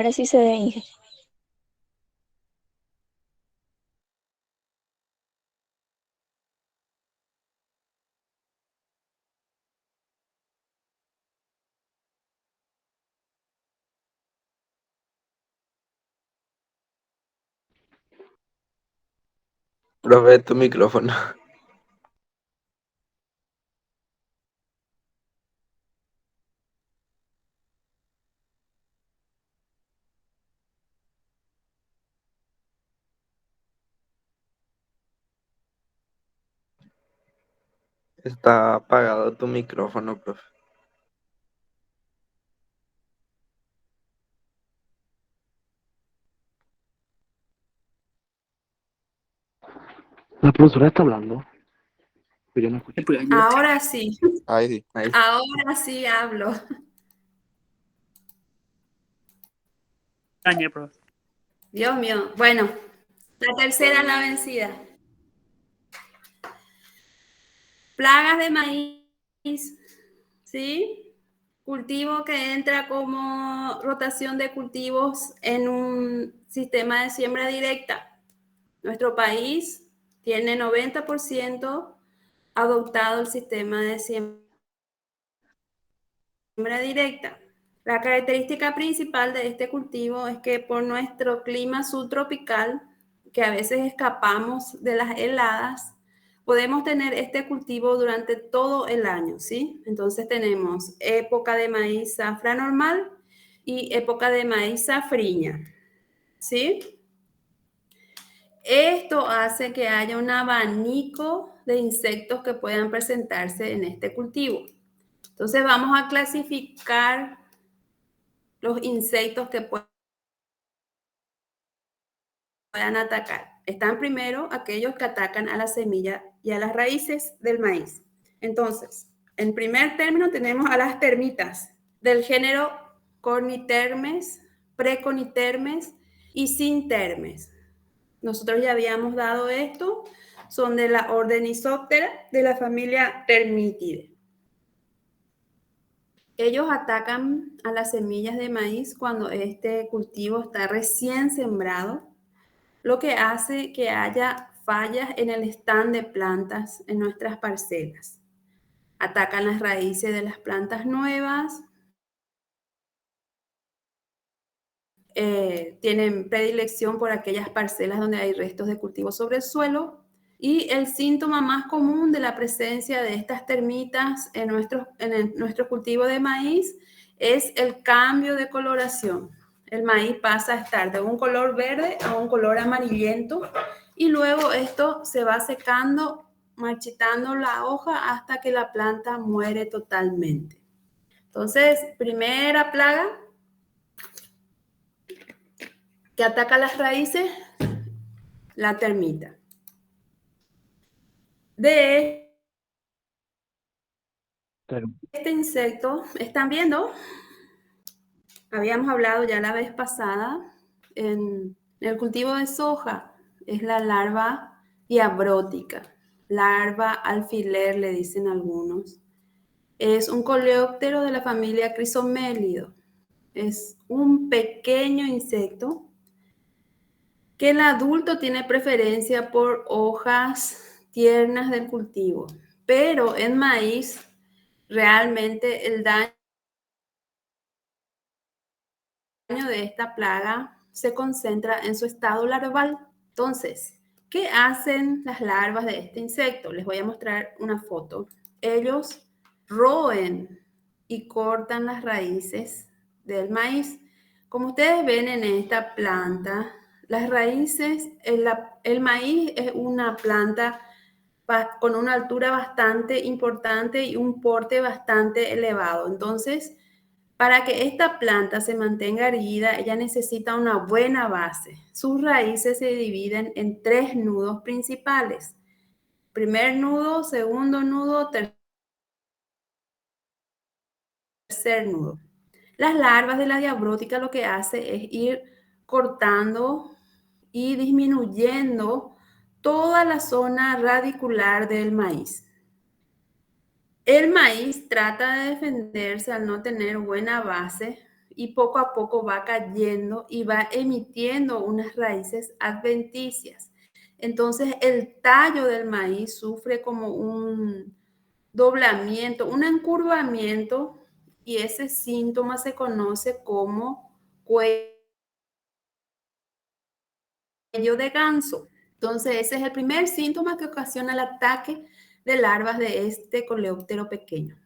Ahora sí se ve, Inge. Profe, tu micrófono. Está apagado tu micrófono, profe. La profesora está hablando, pero yo no escuché. Ahora sí, Ahí sí, ahí. ahora sí hablo. Dios mío. Bueno, la tercera es la vencida. Plagas de maíz, ¿sí? Cultivo que entra como rotación de cultivos en un sistema de siembra directa. Nuestro país tiene 90% adoptado el sistema de siembra directa. La característica principal de este cultivo es que por nuestro clima subtropical, que a veces escapamos de las heladas, podemos tener este cultivo durante todo el año, ¿sí? Entonces tenemos época de maíz zafra normal y época de maíz safriña, ¿sí? Esto hace que haya un abanico de insectos que puedan presentarse en este cultivo. Entonces vamos a clasificar los insectos que puedan atacar. Están primero aquellos que atacan a la semilla y a las raíces del maíz. Entonces, en primer término tenemos a las termitas del género Cornitermes, Preconitermes y Sintermes. Nosotros ya habíamos dado esto, son de la orden Isóptera de la familia Termitidae. Ellos atacan a las semillas de maíz cuando este cultivo está recién sembrado, lo que hace que haya fallas en el stand de plantas en nuestras parcelas. Atacan las raíces de las plantas nuevas, tienen predilección por aquellas parcelas donde hay restos de cultivo sobre el suelo. Y el síntoma más común de la presencia de estas termitas en nuestro cultivo de maíz es el cambio de coloración. El maíz pasa a estar de un color verde a un color amarillento y luego esto se va secando, marchitando la hoja hasta que la planta muere totalmente. Entonces, primera plaga que ataca las raíces, la termita. De este insecto, ¿están viendo? Habíamos hablado ya la vez pasada en el cultivo de soja, es la larva diabrótica, larva alfiler le dicen algunos. Es un coleóptero de la familia Crisomélido. Es un pequeño insecto que el adulto tiene preferencia por hojas tiernas del cultivo, pero en maíz realmente el daño de esta plaga se concentra en su estado larval. Entonces, ¿qué hacen las larvas de este insecto? Les voy a mostrar una foto. Ellos roen y cortan las raíces del maíz. Como ustedes ven en esta planta, las raíces, el maíz es una planta con una altura bastante importante y un porte bastante elevado. Entonces, para que esta planta se mantenga erguida, ella necesita una buena base. Sus raíces se dividen en 3 nudos principales. Primer nudo, segundo nudo, tercer nudo. Las larvas de la diabrótica lo que hace es ir cortando y disminuyendo toda la zona radicular del maíz. El maíz trata de defenderse al no tener buena base y poco a poco va cayendo y va emitiendo unas raíces adventicias. Entonces el tallo del maíz sufre como un doblamiento, un encurvamiento, y ese síntoma se conoce como cuello de ganso. Entonces ese es el primer síntoma que ocasiona el ataque de larvas de este coleóptero pequeño.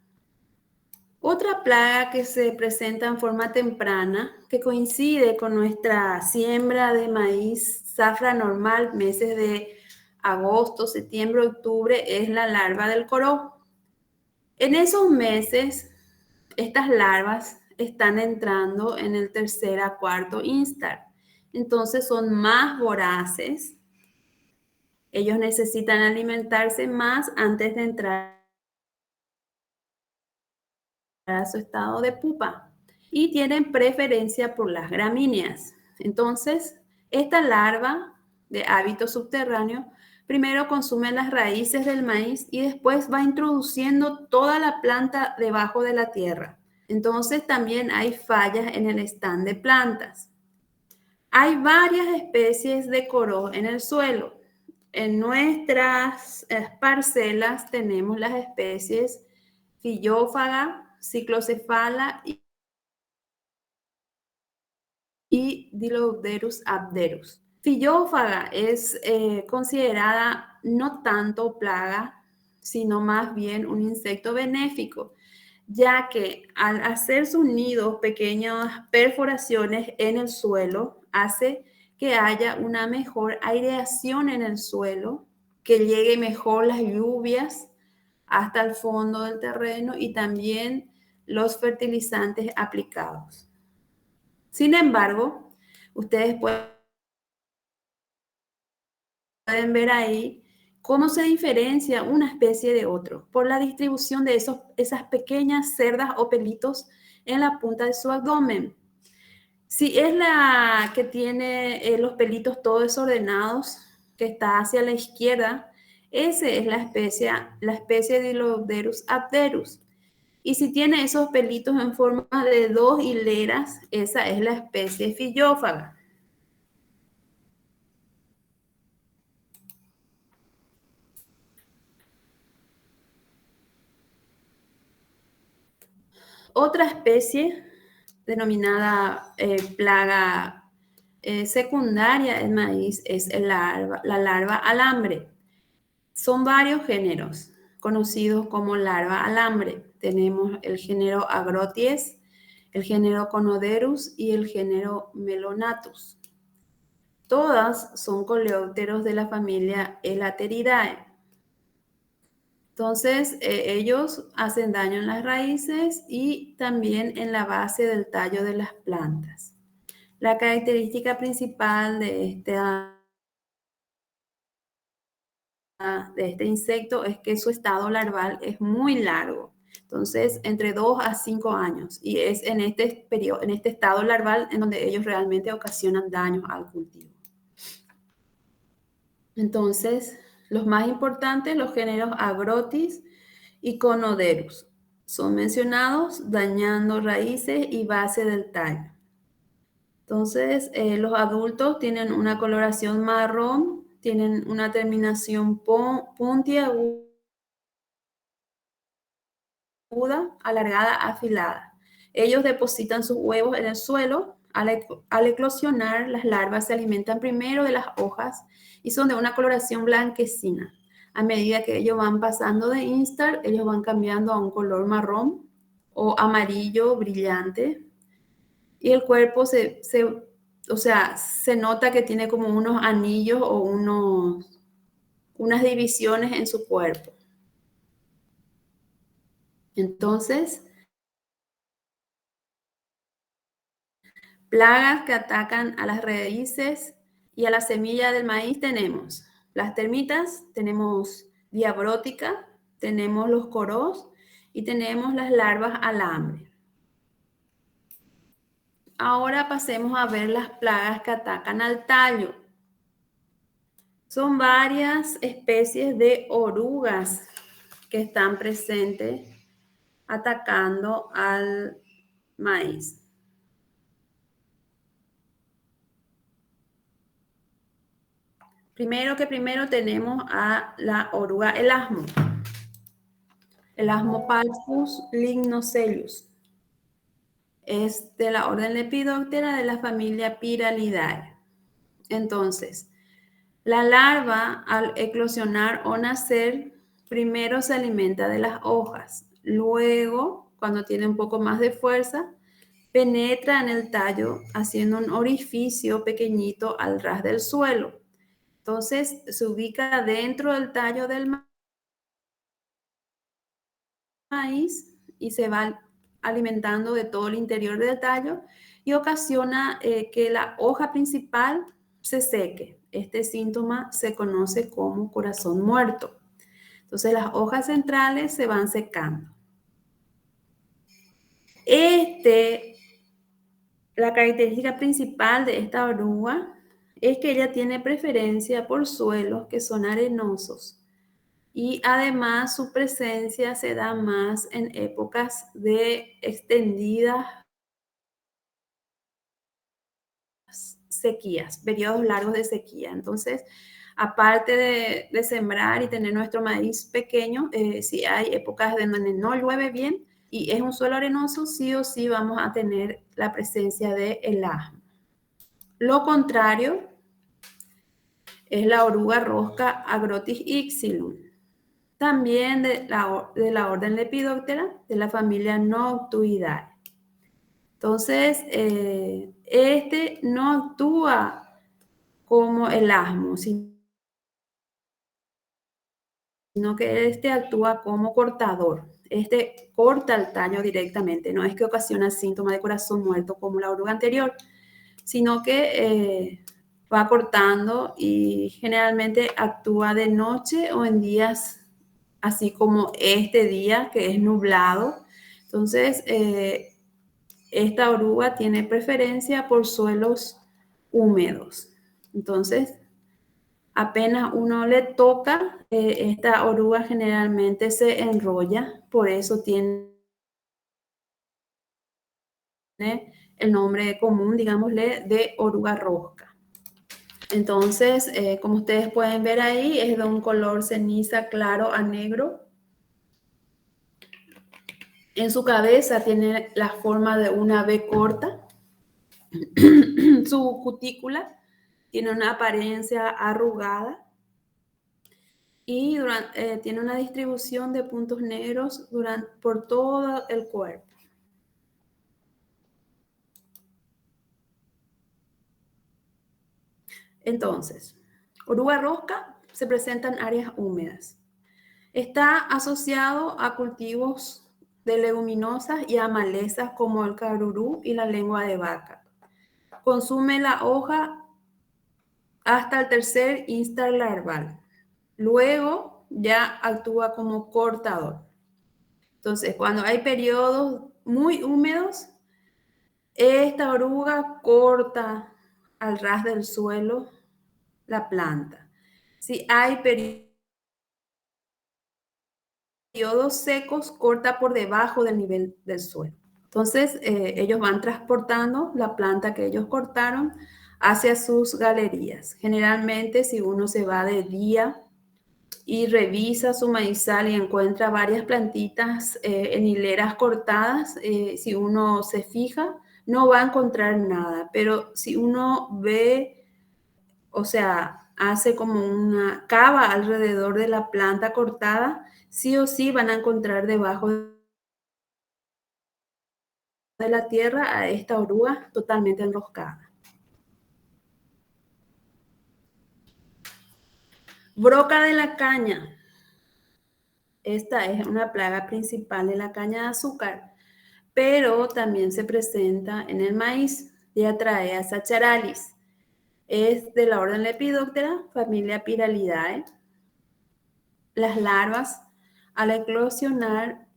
Otra plaga que se presenta en forma temprana, que coincide con nuestra siembra de maíz zafra normal, meses de agosto, septiembre, octubre, es la larva del coró. En esos meses, estas larvas están entrando en el tercer a cuarto instar. Entonces son más voraces. Ellos necesitan alimentarse más antes de entrar a su estado de pupa y tienen preferencia por las gramíneas. Entonces, esta larva de hábito subterráneo primero consume las raíces del maíz y después va introduciendo toda la planta debajo de la tierra. Entonces, también hay fallas en el stand de plantas. Hay varias especies de coró en el suelo. En nuestras parcelas tenemos las especies Fillófaga, Ciclocefala y Dilopderus abderus. Fillófaga es considerada no tanto plaga, sino más bien un insecto benéfico, ya que al hacer sus nidos pequeñas perforaciones en el suelo, hace que haya una mejor aireación en el suelo, que llegue mejor las lluvias hasta el fondo del terreno y también los fertilizantes aplicados. Sin embargo, ustedes pueden ver ahí cómo se diferencia una especie de otro por la distribución de esas pequeñas cerdas o pelitos en la punta de su abdomen. Si es la que tiene los pelitos todos desordenados, que está hacia la izquierda, esa es la especie Dilopderus abderus. Y si tiene esos pelitos en forma de dos hileras, esa es la especie Fillófaga. Otra especie denominada plaga secundaria del maíz es la larva alambre. Son varios géneros conocidos como larva alambre. Tenemos el género Agroties, el género Conoderus y el género Melonatus. Todas son coleópteros de la familia Elateridae. Entonces, ellos hacen daño en las raíces y también en la base del tallo de las plantas. La característica principal de este insecto es que su estado larval es muy largo. Entonces, entre 2 a 5 años. Y es en este periodo, en este estado larval en donde ellos realmente ocasionan daños al cultivo. Entonces, los más importantes, los géneros Agrotis y Conoderus, son mencionados dañando raíces y base del tallo. Entonces, los adultos tienen una coloración marrón, tienen una terminación puntiaguda, alargada, afilada. Ellos depositan sus huevos en el suelo. Al eclosionar, las larvas se alimentan primero de las hojas y son de una coloración blanquecina. A medida que ellos van pasando de instar, ellos van cambiando a un color marrón o amarillo brillante. Y el cuerpo se nota que tiene como unos anillos o unas divisiones en su cuerpo. Entonces, plagas que atacan a las raíces y a la semilla del maíz tenemos las termitas, tenemos diabrótica, tenemos los corós y tenemos las larvas alambre. Ahora pasemos a ver las plagas que atacan al tallo. Son varias especies de orugas que están presentes atacando al maíz. Primero tenemos a la oruga elasmo. Elasmopalpus lignocellus. Es de la orden Lepidoptera de la familia Pyralidae. Entonces, la larva al eclosionar o nacer, primero se alimenta de las hojas. Luego, cuando tiene un poco más de fuerza, penetra en el tallo haciendo un orificio pequeñito al ras del suelo. Entonces, se ubica dentro del tallo del maíz y se va alimentando de todo el interior del tallo y ocasiona que la hoja principal se seque. Este síntoma se conoce como corazón muerto. Entonces las hojas centrales se van secando. La característica principal de esta oruga es que ella tiene preferencia por suelos que son arenosos. Y además su presencia se da más en épocas de extendidas sequías, periodos largos de sequía. Entonces, aparte de sembrar y tener nuestro maíz pequeño, si hay épocas de donde no llueve bien y es un suelo arenoso, sí o sí vamos a tener la presencia de elasmo. Lo contrario es la oruga rosca Agrotis ixylum. También de la orden Lepidoptera, de la familia Noctuidae. Entonces, este no actúa como elasmo, sino que este actúa como cortador. Este corta el tallo directamente, no es que ocasiona síntomas de corazón muerto como la oruga anterior, sino que va cortando y generalmente actúa de noche o en días así como este día que es nublado. Entonces, esta oruga tiene preferencia por suelos húmedos. Entonces, apenas uno le toca, esta oruga generalmente se enrolla, por eso tiene el nombre común, digámosle, de oruga rosca. Entonces, como ustedes pueden ver ahí, es de un color ceniza claro a negro. En su cabeza tiene la forma de una V corta. Su cutícula tiene una apariencia arrugada y tiene una distribución de puntos negros por todo el cuerpo. Entonces, oruga rosca se presenta en áreas húmedas. Está asociado a cultivos de leguminosas y a malezas como el carurú y la lengua de vaca. Consume la hoja hasta el tercer instar larval. Luego ya actúa como cortador. Entonces, cuando hay periodos muy húmedos, esta oruga corta al ras del suelo la planta. Si hay periodos secos, corta por debajo del nivel del suelo. Entonces, ellos van transportando la planta que ellos cortaron hacia sus galerías. Generalmente, si uno se va de día y revisa su maizal y encuentra varias plantitas en hileras cortadas, si uno se fija, no va a encontrar nada. Pero si uno ve, o sea, hace como una cava alrededor de la planta cortada, sí o sí van a encontrar debajo de la tierra a esta oruga totalmente enroscada. Broca de la caña. Esta es una plaga principal de la caña de azúcar, pero también se presenta en el maíz. Diatraea sacharalis. Es de la orden Lepidoptera, familia Pyralidae. Las larvas, al eclosionar,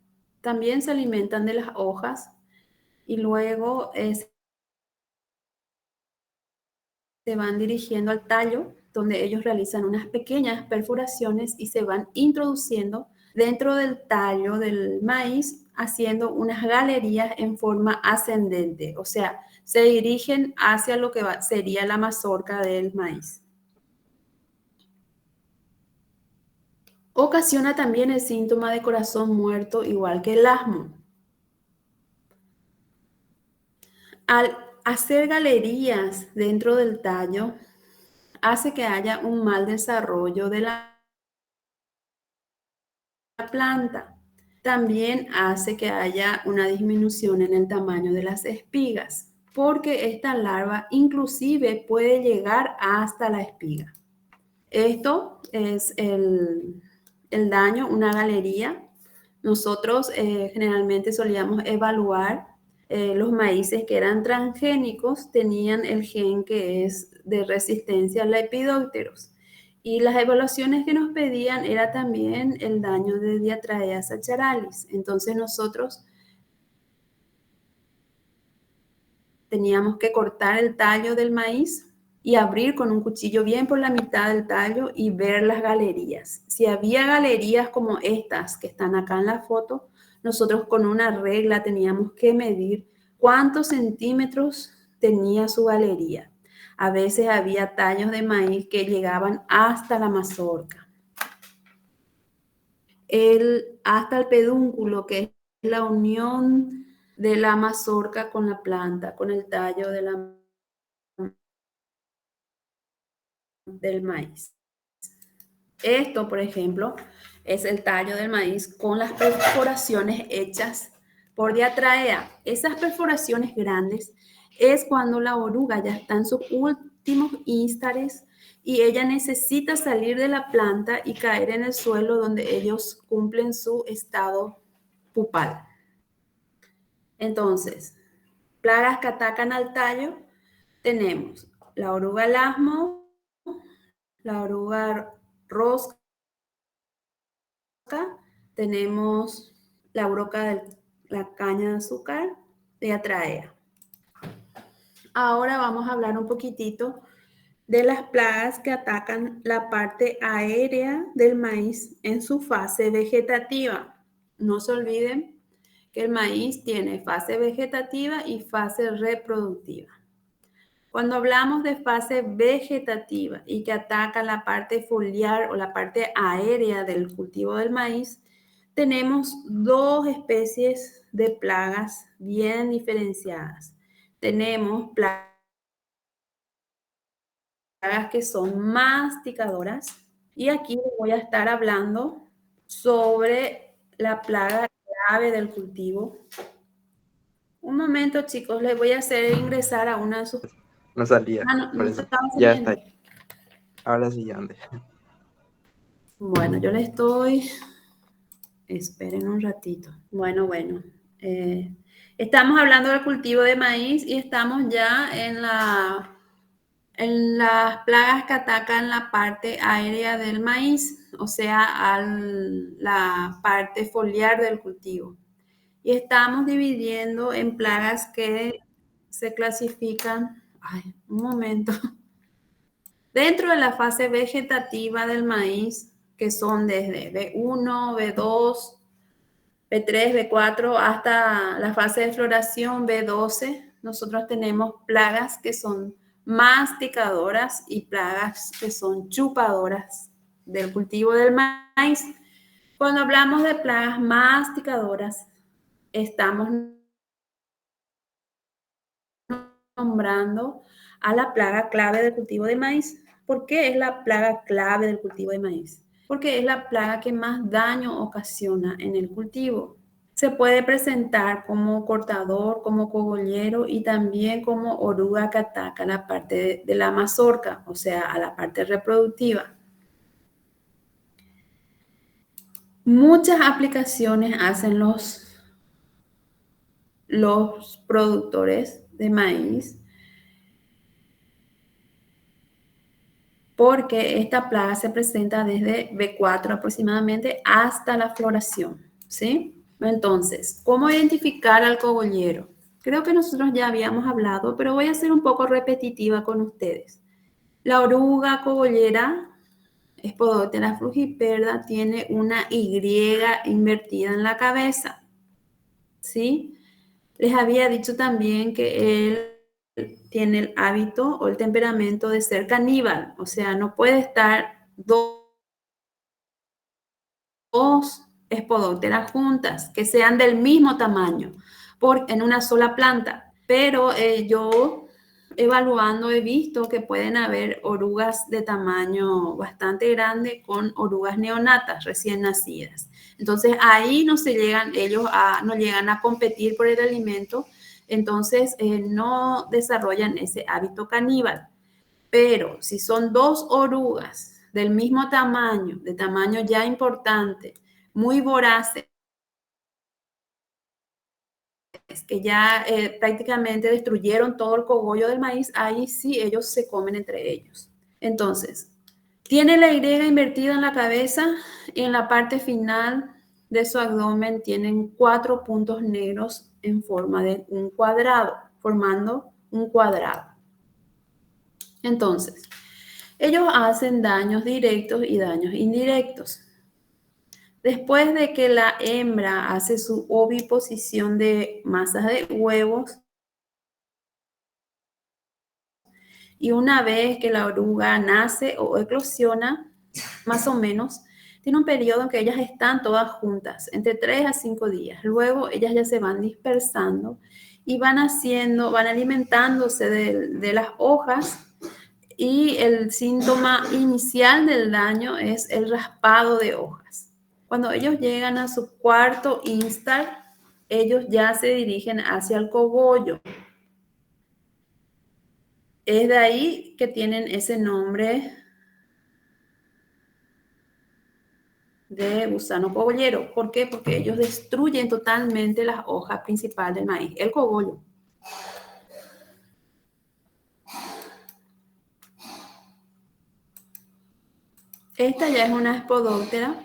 también se alimentan de las hojas y luego se van dirigiendo al tallo, donde ellos realizan unas pequeñas perforaciones y se van introduciendo dentro del tallo del maíz, haciendo unas galerías en forma ascendente, o sea, se dirigen hacia lo que sería la mazorca del maíz. Ocasiona también el síntoma de corazón muerto, igual que el asmo. Al hacer galerías dentro del tallo, hace que haya un mal desarrollo de la planta. También hace que haya una disminución en el tamaño de las espigas, porque esta larva inclusive puede llegar hasta la espiga. Esto es el daño, una galería. Nosotros generalmente solíamos evaluar los maíces que eran transgénicos, tenían el gen que es de resistencia a Lepidopteros. Y las evaluaciones que nos pedían era también el daño de Diatraea sacharalis. Entonces nosotros teníamos que cortar el tallo del maíz y abrir con un cuchillo bien por la mitad del tallo y ver las galerías. Si había galerías como estas que están acá en la foto, nosotros con una regla teníamos que medir cuántos centímetros tenía su galería. A veces había tallos de maíz que llegaban hasta la mazorca. Hasta el pedúnculo, que es la unión de la mazorca con la planta, con el tallo del maíz. Esto, por ejemplo, es el tallo del maíz con las perforaciones hechas por Diatraea. Esas perforaciones grandes es cuando la oruga ya está en sus últimos instares y ella necesita salir de la planta y caer en el suelo donde ellos cumplen su estado pupal. Entonces, plagas que atacan al tallo, tenemos la oruga lasmo, la oruga rosca, tenemos la broca de la caña de azúcar, Diatraea. Ahora vamos a hablar un poquitito de las plagas que atacan la parte aérea del maíz en su fase vegetativa. No se olviden que el maíz tiene fase vegetativa y fase reproductiva. Cuando hablamos de fase vegetativa y que ataca la parte foliar o la parte aérea del cultivo del maíz, tenemos dos especies de plagas bien diferenciadas. Tenemos plagas que son masticadoras y aquí voy a estar hablando sobre la plaga grave del cultivo. Un momento, chicos, les voy a hacer ingresar a una de sus... No salía, no por eso. estaba Ya está saliendo. ahí. Ahora sí, ande. Bueno, yo le estoy... Esperen un ratito. Bueno. Estamos hablando del cultivo de maíz y estamos ya en las plagas que atacan la parte aérea del maíz, o sea, la parte foliar del cultivo. Y estamos dividiendo en plagas que se clasifican... Ay, un momento. Dentro de la fase vegetativa del maíz, que son desde B1, B2, B3, B4, hasta la fase de floración B12, nosotros tenemos plagas que son masticadoras y plagas que son chupadoras del cultivo del maíz. Cuando hablamos de plagas masticadoras, estamos nombrando a la plaga clave del cultivo de maíz. ¿Por qué es la plaga clave del cultivo de maíz? Porque es la plaga que más daño ocasiona en el cultivo. Se puede presentar como cortador, como cogollero y también como oruga que ataca la parte de la mazorca, o sea, a la parte reproductiva. Muchas aplicaciones hacen los productores de maíz porque esta plaga se presenta desde B4 aproximadamente hasta la floración, ¿sí? Entonces, ¿cómo identificar al cogollero? Creo que nosotros ya habíamos hablado, pero voy a ser un poco repetitiva con ustedes. La oruga cogollera, Spodoptera frugiperda, tiene una Y invertida en la cabeza, ¿sí? Les había dicho también que él tiene el hábito o el temperamento de ser caníbal, o sea, no puede estar dos espodópteras juntas, que sean del mismo tamaño, en una sola planta. Pero yo evaluando he visto que pueden haber orugas de tamaño bastante grande con orugas neonatas recién nacidas. Entonces ahí no llegan a competir por el alimento, entonces no desarrollan ese hábito caníbal. Pero si son dos orugas del mismo tamaño, de tamaño ya importante, muy voraces, que ya prácticamente destruyeron todo el cogollo del maíz, ahí sí ellos se comen entre ellos. Entonces, tiene la Y invertida en la cabeza y en la parte final de su abdomen tienen 4 puntos negros en forma de un cuadrado, formando un cuadrado. Entonces, ellos hacen daños directos y daños indirectos. Después de que la hembra hace su oviposición de masas de huevos y una vez que la oruga nace o eclosiona, más o menos, tiene un periodo en que ellas están todas juntas, entre 3 a 5 días. Luego ellas ya se van dispersando y van alimentándose de las hojas, y el síntoma inicial del daño es el raspado de hojas. Cuando ellos llegan a su cuarto instar, ellos ya se dirigen hacia el cogollo. Es de ahí que tienen ese nombre de gusano cogollero. ¿Por qué? Porque ellos destruyen totalmente las hojas principales del maíz, el cogollo. Esta ya es una espodóptera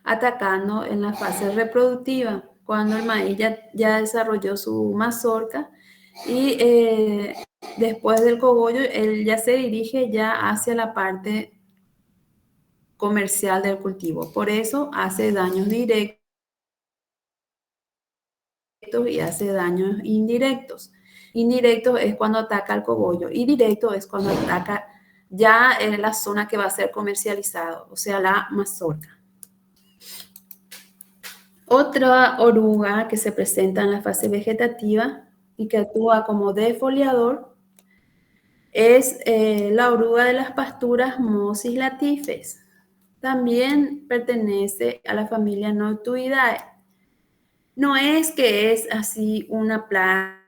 atacando en la fase reproductiva, cuando el maíz ya desarrolló su mazorca y después del cogollo él ya se dirige ya hacia la parte comercial del cultivo. Por eso hace daños directos y hace daños indirectos. Indirecto es cuando ataca el cogollo y directo es cuando ataca ya en la zona que va a ser comercializado, o sea, la mazorca. Otra oruga que se presenta en la fase vegetativa y que actúa como defoliador es la oruga de las pasturas Mosis latifes. También pertenece a la familia Noctuidae. No es que es así una plaga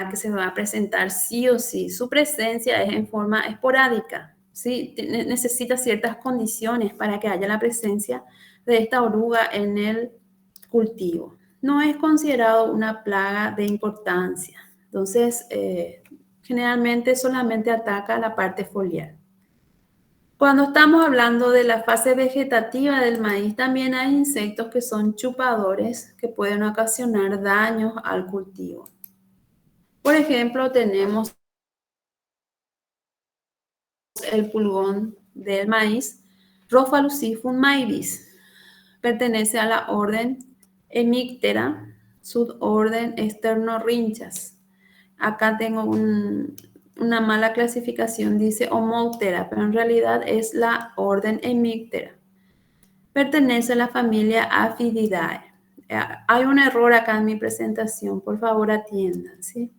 que se va a presentar sí o sí. Su presencia es en forma esporádica, ¿sí? Necesita ciertas condiciones para que haya la presencia de esta oruga en el cultivo. No es considerado una plaga de importancia. Entonces, generalmente solamente ataca la parte foliar. Cuando estamos hablando de la fase vegetativa del maíz, también hay insectos que son chupadores que pueden ocasionar daños al cultivo. Por ejemplo, tenemos el pulgón del maíz, Rhophaluciphum maibis. Pertenece a la orden Hemiptera, suborden Sternorhynchus. Acá tengo una mala clasificación, dice Homoptera, pero en realidad es la orden Hemiptera. Pertenece a la familia Aphididae. Hay un error acá en mi presentación, por favor atiendan, ¿sí?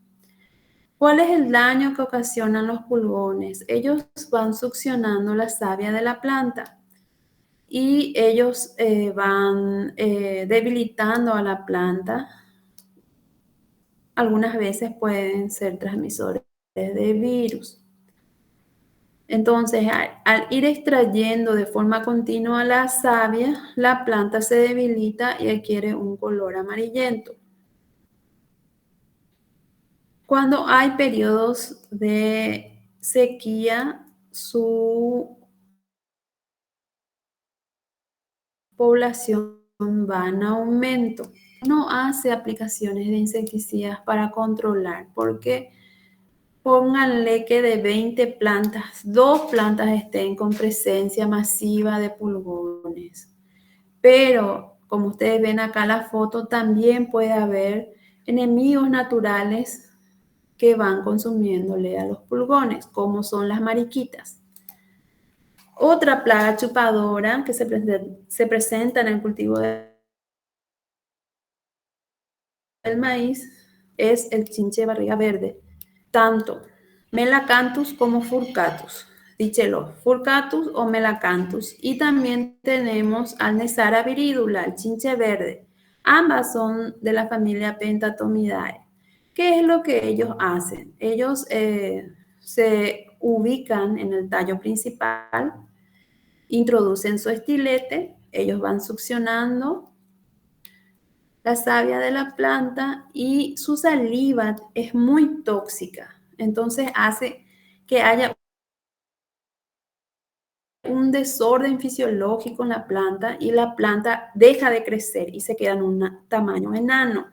¿Cuál es el daño que ocasionan los pulgones? Ellos van succionando la savia de la planta y ellos van debilitando a la planta. Algunas veces pueden ser transmisores de virus. Entonces, al ir extrayendo de forma continua la savia, la planta se debilita y adquiere un color amarillento. Cuando hay periodos de sequía, su población va en aumento. No hace aplicaciones de insecticidas para controlar, porque pónganle que de 20 plantas, 2 plantas estén con presencia masiva de pulgones. Pero, como ustedes ven acá en la foto, también puede haber enemigos naturales que van consumiéndole a los pulgones, como son las mariquitas. Otra plaga chupadora que se presenta en el cultivo del maíz es el chinche de barriga verde, tanto Melacanthus como Furcatus. Díchelo, Furcatus o Melacanthus. Y también tenemos al Nesara viridula, el chinche verde. Ambas son de la familia Pentatomidae. ¿Qué es lo que ellos hacen? Ellos se ubican en el tallo principal, introducen su estilete, ellos van succionando la savia de la planta y su saliva es muy tóxica. Entonces hace que haya un desorden fisiológico en la planta y la planta deja de crecer y se queda en un tamaño enano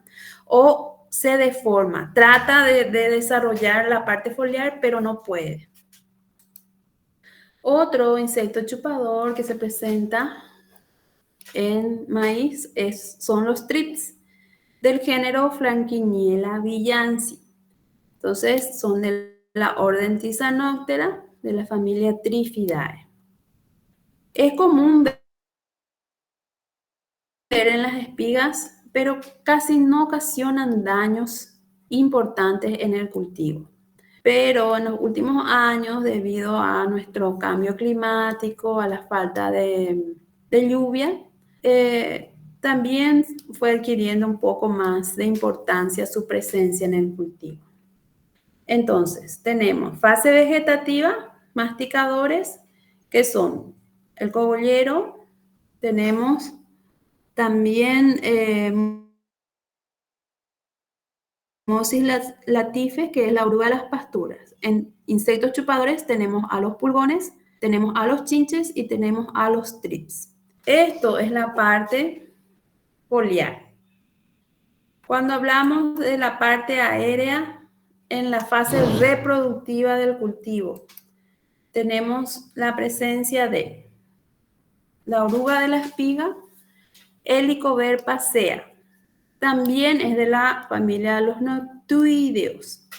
o se deforma. Trata de desarrollar la parte foliar, pero no puede. Otro insecto chupador que se presenta en maíz son los thrips del género Franquiniella villansi. Entonces, son de la orden Tisanoptera, de la familia Trifidae. Es común ver en las espigas, pero casi no ocasionan daños importantes en el cultivo. Pero en los últimos años, debido a nuestro cambio climático, a la falta de lluvia, también fue adquiriendo un poco más de importancia su presencia en el cultivo. Entonces, tenemos fase vegetativa, masticadores, que son el cogollero, tenemos también Mosis latifes, que es la oruga de las pasturas. En insectos chupadores tenemos a los pulgones, tenemos a los chinches y tenemos a los thrips. Esto es la parte foliar. Cuando hablamos de la parte aérea, en la fase reproductiva del cultivo, tenemos la presencia de la oruga de la espiga, Helicoverpa pasea. También es de la familia de los noctuídeos.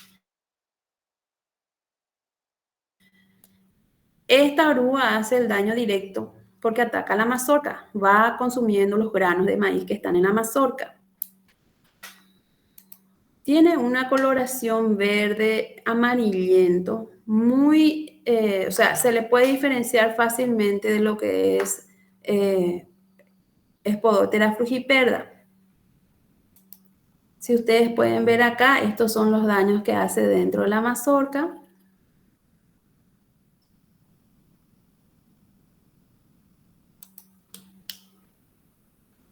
Esta oruga hace el daño directo porque ataca la mazorca, va consumiendo los granos de maíz que están en la mazorca. Tiene una coloración verde amarillento, o sea, se le puede diferenciar fácilmente de lo que es Spodoptera frugiperda. Si ustedes pueden ver acá, estos son los daños que hace dentro de la mazorca.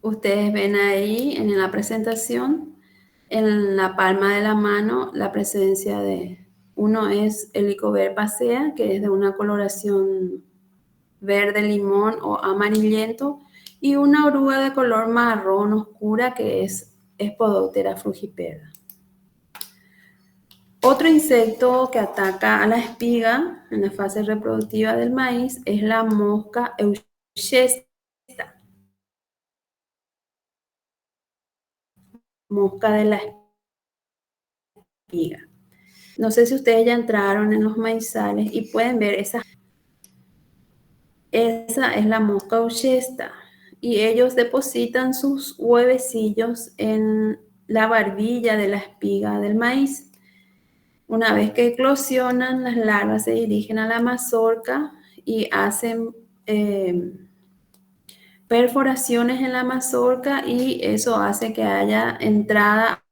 Ustedes ven ahí en la presentación, en la palma de la mano, la presencia de, uno es Helicoverpa pasea, que es de una coloración verde limón o amarillento, y una oruga de color marrón oscura que es Spodoptera frugiperda. Otro insecto que ataca a la espiga en la fase reproductiva del maíz es la mosca euchesta. Mosca de la espiga. No sé si ustedes ya entraron en los maizales y pueden ver esa es la mosca euchesta y ellos depositan sus huevecillos en la barbilla de la espiga del maíz. Una vez que eclosionan, las larvas se dirigen a la mazorca y hacen perforaciones en la mazorca y eso hace que haya entrada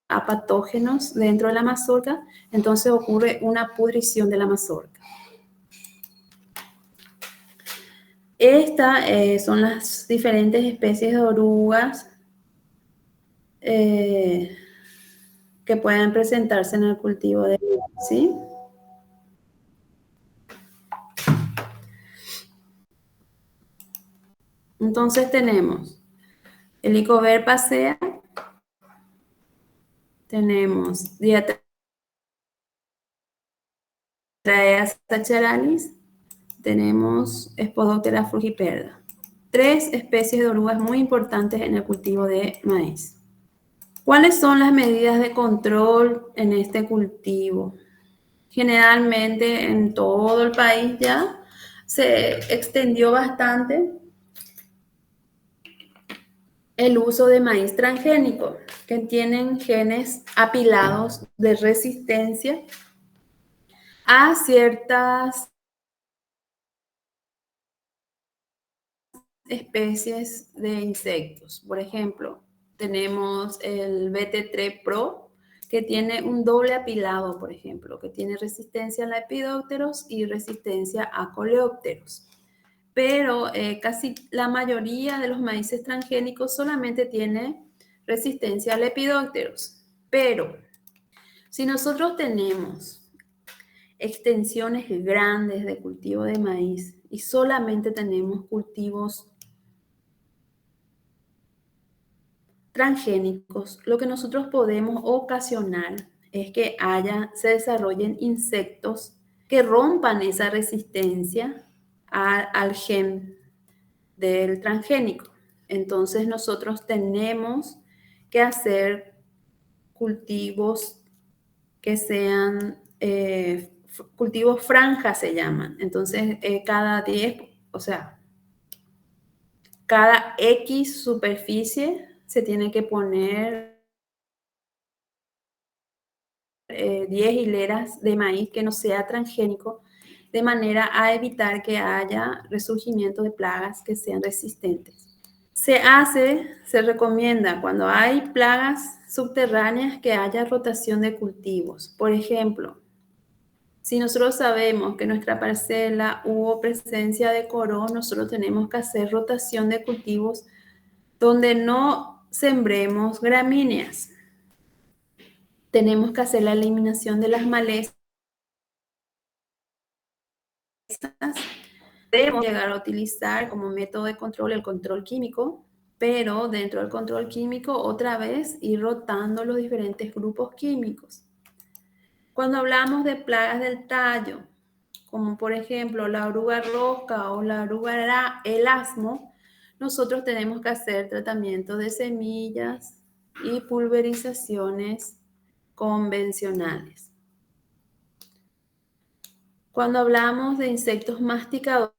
a patógenos dentro de la mazorca, entonces ocurre una pudrición de la mazorca. Estas son las diferentes especies de orugas que pueden presentarse en el cultivo de maíz, ¿sí? Entonces tenemos Helicoverpa pasea, tenemos Diatraea sacharalis, tenemos Spodoptera frugiperda. 3 especies de orugas muy importantes en el cultivo de maíz. ¿Cuáles son las medidas de control en este cultivo? Generalmente en todo el país ya se extendió bastante el uso de maíz transgénico, que tienen genes apilados de resistencia a ciertas especies de insectos. Por ejemplo, tenemos el BT3 Pro, que tiene un doble apilado, por ejemplo, que tiene resistencia a lepidópteros y resistencia a coleópteros. Pero casi la mayoría de los maíces transgénicos solamente tiene resistencia a lepidópteros. Pero si nosotros tenemos extensiones grandes de cultivo de maíz y solamente tenemos cultivos transgénicos, lo que nosotros podemos ocasionar es que se desarrollen insectos que rompan esa resistencia al gen del transgénico. Entonces nosotros tenemos que hacer cultivos que sean cultivos franjas se llaman. Entonces cada 10, o sea, cada X superficie se tiene que poner 10 hileras de maíz que no sea transgénico, de manera a evitar que haya resurgimiento de plagas que sean resistentes. Se recomienda cuando hay plagas subterráneas que haya rotación de cultivos. Por ejemplo, si nosotros sabemos que en nuestra parcela hubo presencia de coró, nosotros tenemos que hacer rotación de cultivos donde no sembremos gramíneas. Tenemos que hacer la eliminación de las malezas. Podemos llegar a utilizar como método de control el control químico, pero dentro del control químico otra vez ir rotando los diferentes grupos químicos. Cuando hablamos de plagas del tallo, como por ejemplo la oruga rosca o la oruga elasmo, nosotros tenemos que hacer tratamiento de semillas y pulverizaciones convencionales. Cuando hablamos de insectos masticadores,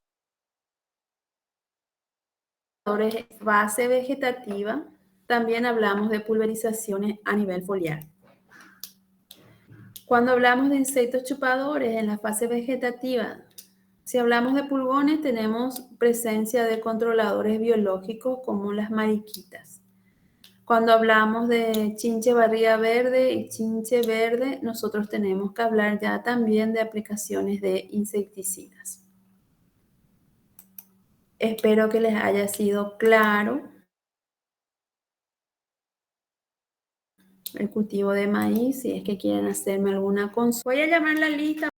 fase vegetativa, también hablamos de pulverizaciones a nivel foliar. Cuando hablamos de insectos chupadores en la fase vegetativa, si hablamos de pulgones, tenemos presencia de controladores biológicos como las mariquitas. Cuando hablamos de chinche barriga verde y chinche verde, nosotros tenemos que hablar ya también de aplicaciones de insecticidas. Espero que les haya sido claro el cultivo de maíz. Si es que quieren hacerme alguna consulta, voy a llamar la lista.